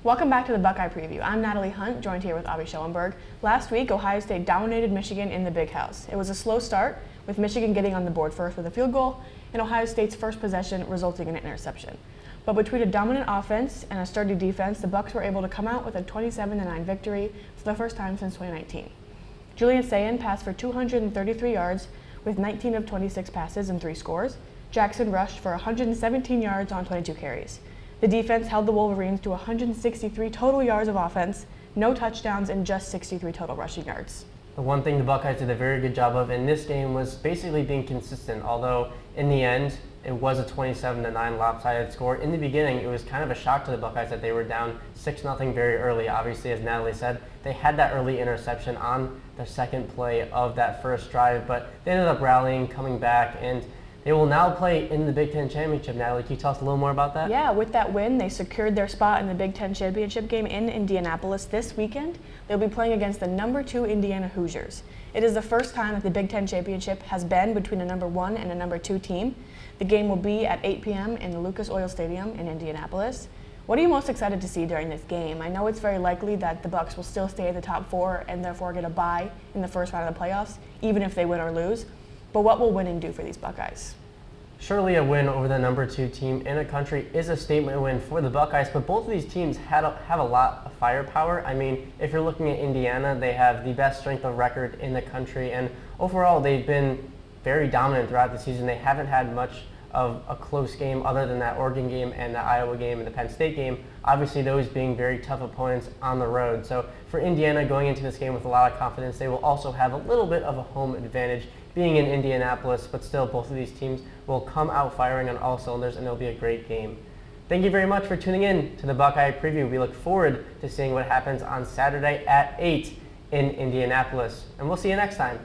Welcome back to the Buckeye Preview. I'm Natalie Hunt, joined here with Schoenberg. Last week, Ohio State dominated Michigan in the Big House. It was a slow start, with Michigan getting on the board first with a field goal, and Ohio State's first possession resulting in an interception. But between a dominant offense and a sturdy defense, the Bucs were able to come out with a 27-9 victory for the first time since 2019. Julian Sayin passed for 233 yards with 19 of 26 passes and 3 scores. Jackson rushed for 117 yards on 22 carries. The defense held the Wolverines to 163 total yards of offense, no touchdowns, and just 63 total rushing yards. The one thing the Buckeyes did a very good job of in this game was basically being consistent, although in the end it was a 27-9 lopsided score. In the beginning, it was kind of a shock to the Buckeyes that they were down 6-0 very early. Obviously, as Natalie said, they had that early interception on the second play of that first drive, but they ended up rallying, coming back, and they will now play in the Big Ten Championship. Natalie, can you tell us a little more about that? Yeah, with that win, they secured their spot in the Big Ten Championship game in Indianapolis this weekend. They'll be playing against the number 2 Indiana Hoosiers. It is the first time that the Big Ten Championship has been between a number 1 and a number 2 team. The game will be at 8 p.m. in the Lucas Oil Stadium in Indianapolis. What are you most excited to see during this game? I know it's very likely that the Bucs will still stay in the top 4 and therefore get a bye in the first round of the playoffs, even if they win or lose. But what will winning do for these Buckeyes? Surely a win over the number 2 team in a country is a statement win for the Buckeyes, but both of these teams have a lot of firepower. I mean, if you're looking at Indiana, they have the best strength of record in the country, and overall they've been very dominant throughout the season. They haven't had much of a close game other than that Oregon game and the Iowa game and the Penn State game, obviously those being very tough opponents on the road. So for Indiana going into this game with a lot of confidence, they will also have a little bit of a home advantage being in Indianapolis, but still both of these teams will come out firing on all cylinders and it'll be a great game. Thank you very much for tuning in to the Buckeye Preview. We look forward to seeing what happens on Saturday at 8 in Indianapolis, and we'll see you next time.